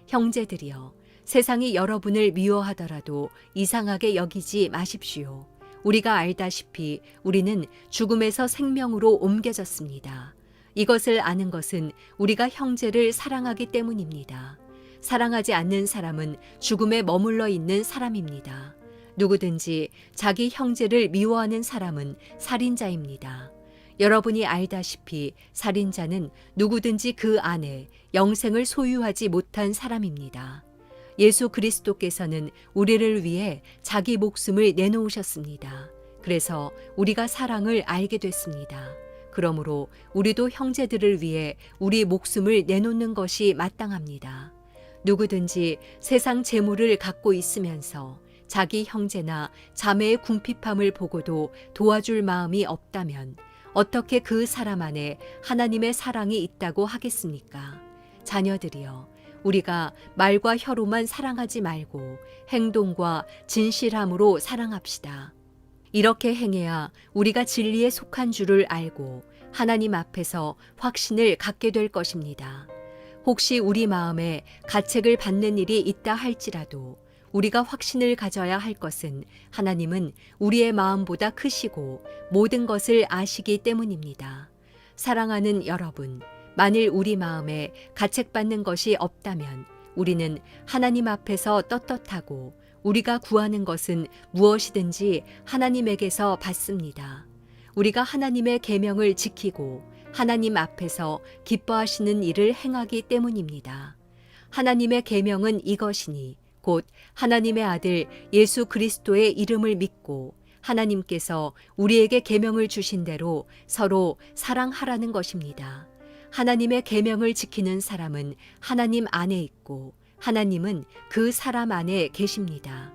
형제들이여, 세상이 여러분을 미워하더라도 이상하게 여기지 마십시오. 우리가 알다시피 우리는 죽음에서 생명으로 옮겨졌습니다. 이것을 아는 것은 우리가 형제를 사랑하기 때문입니다. 사랑하지 않는 사람은 죽음에 머물러 있는 사람입니다. 누구든지 자기 형제를 미워하는 사람은 살인자입니다. 여러분이 알다시피 살인자는 누구든지 그 안에 영생을 소유하지 못한 사람입니다. 예수 그리스도께서는 우리를 위해 자기 목숨을 내놓으셨습니다. 그래서 우리가 사랑을 알게 됐습니다. 그러므로 우리도 형제들을 위해 우리 목숨을 내놓는 것이 마땅합니다. 누구든지 세상 재물을 갖고 있으면서 자기 형제나 자매의 궁핍함을 보고도 도와줄 마음이 없다면 어떻게 그 사람 안에 하나님의 사랑이 있다고 하겠습니까? 자녀들이여, 우리가 말과 혀로만 사랑하지 말고 행동과 진실함으로 사랑합시다. 이렇게 행해야 우리가 진리에 속한 줄을 알고 하나님 앞에서 확신을 갖게 될 것입니다. 혹시 우리 마음에 가책을 받는 일이 있다 할지라도 우리가 확신을 가져야 할 것은 하나님은 우리의 마음보다 크시고 모든 것을 아시기 때문입니다. 사랑하는 여러분, 만일 우리 마음에 가책받는 것이 없다면 우리는 하나님 앞에서 떳떳하고 우리가 구하는 것은 무엇이든지 하나님에게서 받습니다. 우리가 하나님의 계명을 지키고 하나님 앞에서 기뻐하시는 일을 행하기 때문입니다. 하나님의 계명은 이것이니 곧 하나님의 아들 예수 그리스도의 이름을 믿고 하나님께서 우리에게 계명을 주신 대로 서로 사랑하라는 것입니다. 하나님의 계명을 지키는 사람은 하나님 안에 있고 하나님은 그 사람 안에 계십니다.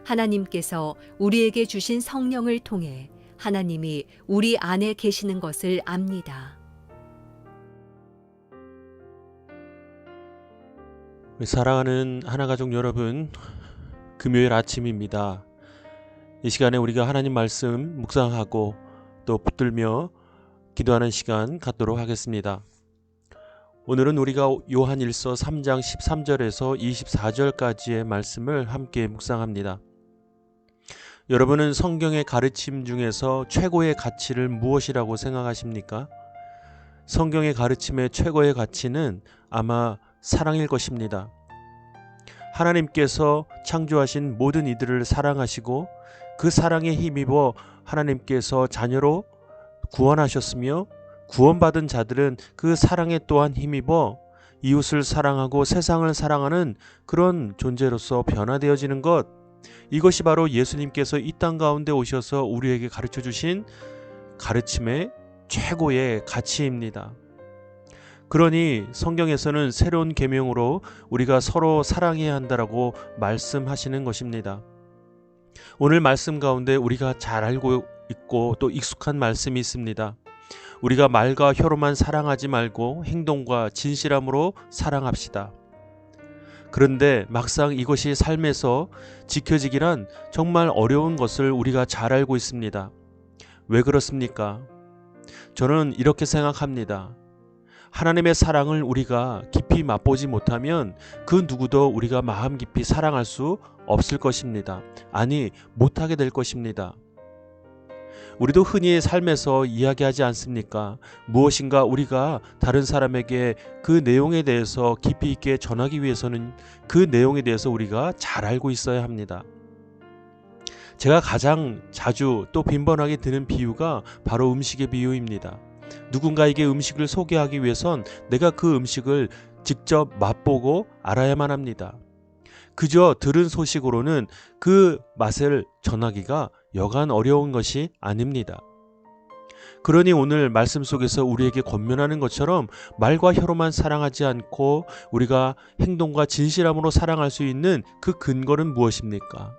하나님께서 우리에게 주신 성령을 통해 하나님이 우리 안에 계시는 것을 압니다. 우리 사랑하는 하나가족 여러분, 금요일 아침입니다. 이 시간에 우리가 하나님 말씀 묵상하고 또 붙들며 기도하는 시간 갖도록 하겠습니다. 오늘은 우리가 요한일서 3장 13절에서 24절까지의 말씀을 함께 묵상합니다. 여러분은 성경의 가르침 중에서 최고의 가치를 무엇이라고 생각하십니까? 성경의 가르침의 최고의 가치는 아마 사랑일 것입니다. 하나님께서 창조하신 모든 이들을 사랑하시고 그 사랑에 힘입어 하나님께서 자녀로 구원하셨으며 구원받은 자들은 그 사랑에 또한 힘입어 이웃을 사랑하고 세상을 사랑하는 그런 존재로서 변화되어지는 것, 이것이 바로 예수님께서 이 땅 가운데 오셔서 우리에게 가르쳐 주신 가르침의 최고의 가치입니다. 그러니 성경에서는 새로운 계명으로 우리가 서로 사랑해야 한다라고 말씀하시는 것입니다. 오늘 말씀 가운데 우리가 잘 알고 있고 또 익숙한 말씀이 있습니다. 우리가 말과 혀로만 사랑하지 말고 행동과 진실함으로 사랑합시다. 그런데 막상 이것이 삶에서 지켜지기란 정말 어려운 것을 우리가 잘 알고 있습니다. 왜 그렇습니까? 저는 이렇게 생각합니다. 하나님의 사랑을 우리가 깊이 맛보지 못하면 그 누구도 우리가 마음 깊이 사랑할 수 없을 것입니다. 아니, 못하게 될 것입니다. 우리도 흔히 삶에서 이야기하지 않습니까? 무엇인가 우리가 다른 사람에게 그 내용에 대해서 깊이 있게 전하기 위해서는 그 내용에 대해서 우리가 잘 알고 있어야 합니다. 제가 가장 자주 또 빈번하게 드는 비유가 바로 음식의 비유입니다. 누군가에게 음식을 소개하기 위해선 내가 그 음식을 직접 맛보고 알아야만 합니다. 그저 들은 소식으로는 그 맛을 전하기가 여간 어려운 것이 아닙니다. 그러니 오늘 말씀 속에서 우리에게 권면하는 것처럼 말과 혀로만 사랑하지 않고 우리가 행동과 진실함으로 사랑할 수 있는 그 근거는 무엇입니까?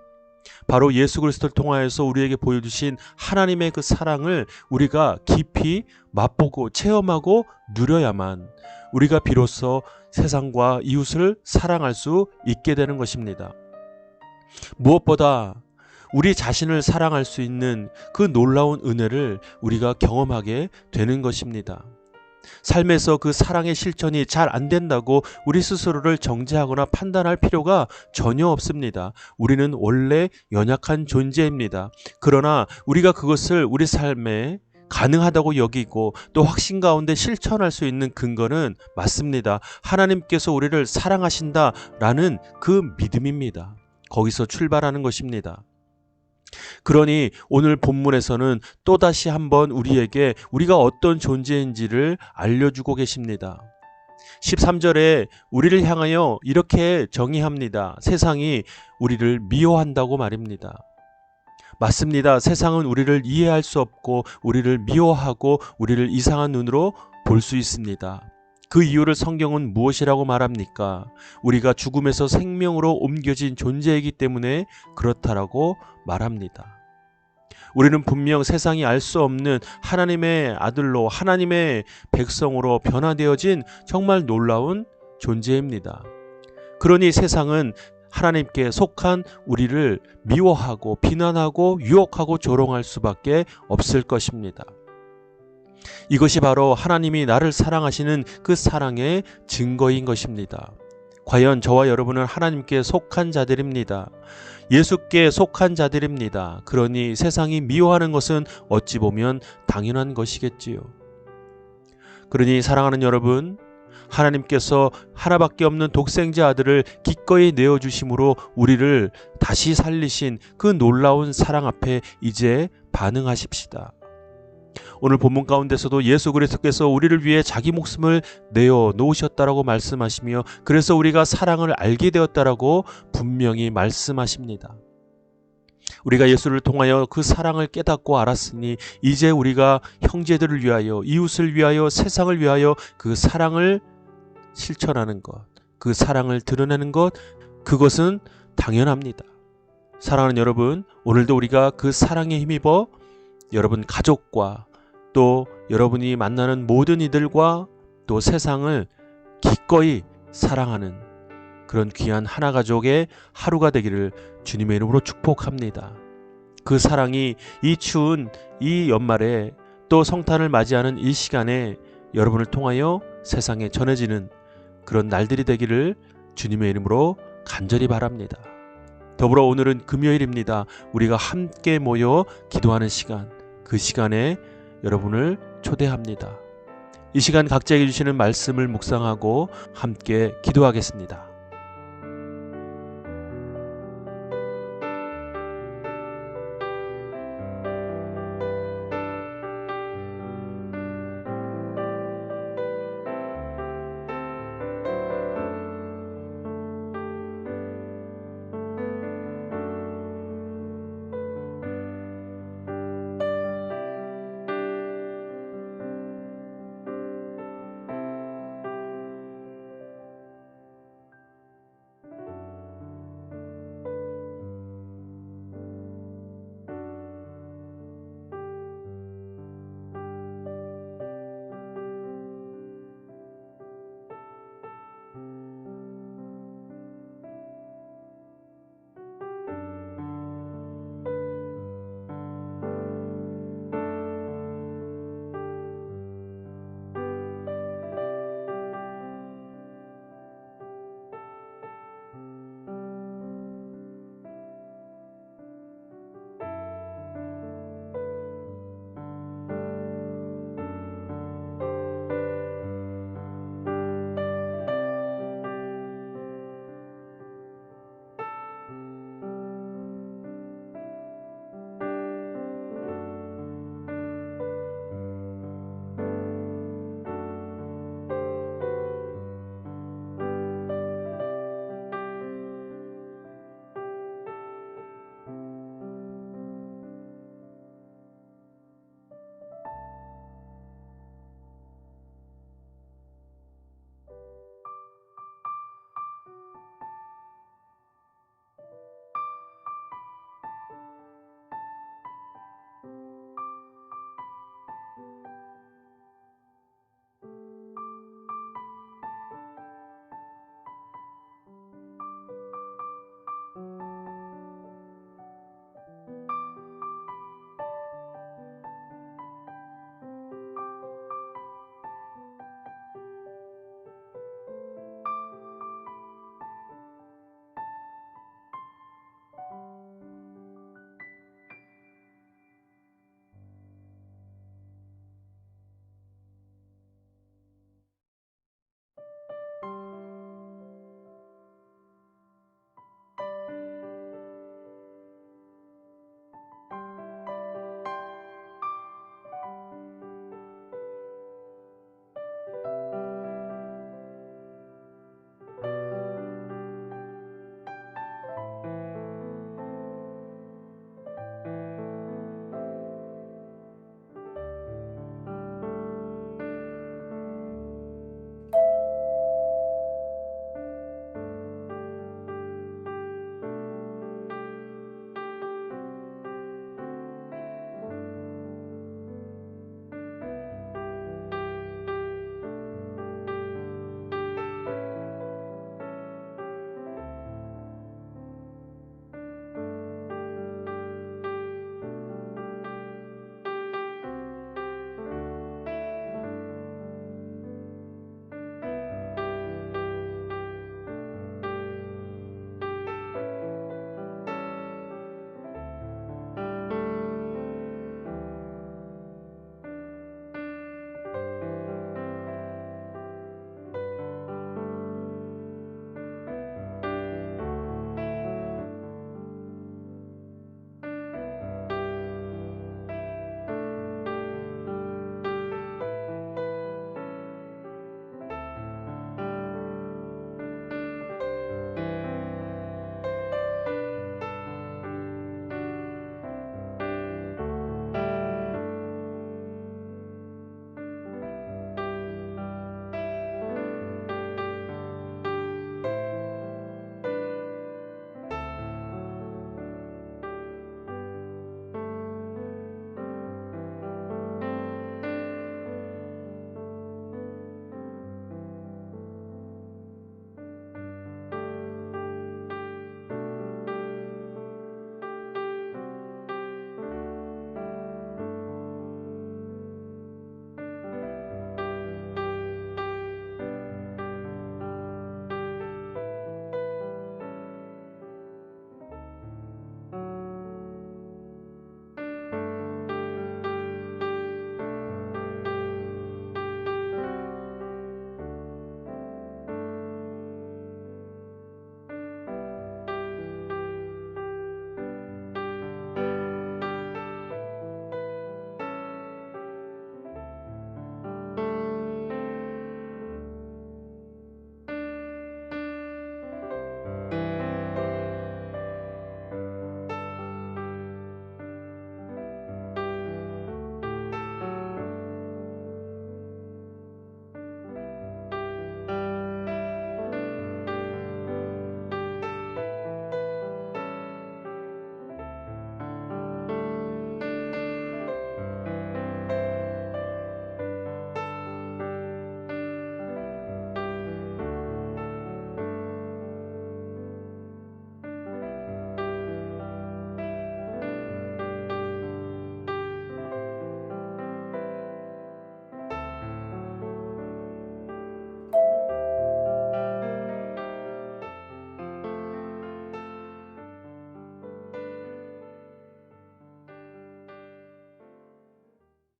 바로 예수 그리스도를 통하여서 우리에게 보여주신 하나님의 그 사랑을 우리가 깊이 맛보고 체험하고 누려야만 우리가 비로소 세상과 이웃을 사랑할 수 있게 되는 것입니다. 무엇보다 우리 자신을 사랑할 수 있는 그 놀라운 은혜를 우리가 경험하게 되는 것입니다. 삶에서 그 사랑의 실천이 잘 안 된다고 우리 스스로를 정죄하거나 판단할 필요가 전혀 없습니다. 우리는 원래 연약한 존재입니다. 그러나 우리가 그것을 우리 삶에 가능하다고 여기고 또 확신 가운데 실천할 수 있는 근거는 맞습니다. 하나님께서 우리를 사랑하신다라는 그 믿음입니다. 거기서 출발하는 것입니다. 그러니 오늘 본문에서는 또다시 한번 우리에게 우리가 어떤 존재인지를 알려주고 계십니다. 13절에 우리를 향하여 이렇게 정의합니다. 세상이 우리를 미워한다고 말입니다. 맞습니다. 세상은 우리를 이해할 수 없고 우리를 미워하고 우리를 이상한 눈으로 볼 수 있습니다. 그 이유를 성경은 무엇이라고 말합니까? 우리가 죽음에서 생명으로 옮겨진 존재이기 때문에 그렇다라고 말합니다. 우리는 분명 세상이 알 수 없는 하나님의 아들로 하나님의 백성으로 변화되어진 정말 놀라운 존재입니다. 그러니 세상은 하나님께 속한 우리를 미워하고 비난하고 유혹하고 조롱할 수밖에 없을 것입니다. 이것이 바로 하나님이 나를 사랑하시는 그 사랑의 증거인 것입니다. 과연 저와 여러분은 하나님께 속한 자들입니다. 예수께 속한 자들입니다. 그러니 세상이 미워하는 것은 어찌 보면 당연한 것이겠지요. 그러니 사랑하는 여러분, 하나님께서 하나밖에 없는 독생자 아들을 기꺼이 내어주심으로 우리를 다시 살리신 그 놀라운 사랑 앞에 이제 반응하십시다. 오늘 본문 가운데서도 예수 그리스도께서 우리를 위해 자기 목숨을 내어 놓으셨다라고 말씀하시며 그래서 우리가 사랑을 알게 되었다라고 분명히 말씀하십니다. 우리가 예수를 통하여 그 사랑을 깨닫고 알았으니 이제 우리가 형제들을 위하여 이웃을 위하여 세상을 위하여 그 사랑을 실천하는 것, 그 사랑을 드러내는 것, 그것은 당연합니다. 사랑하는 여러분, 오늘도 우리가 그 사랑에 힘입어 여러분 가족과 또 여러분이 만나는 모든 이들과 또 세상을 기꺼이 사랑하는 그런 귀한 하나 가족의 하루가 되기를 주님의 이름으로 축복합니다. 그 사랑이 이 추운 이 연말에 또 성탄을 맞이하는 이 시간에 여러분을 통하여 세상에 전해지는 그런 날들이 되기를 주님의 이름으로 간절히 바랍니다. 더불어 오늘은 금요일입니다. 우리가 함께 모여 기도하는 시간, 그 시간에 여러분을 초대합니다. 이 시간 각자에게 주시는 말씀을 묵상하고 함께 기도하겠습니다.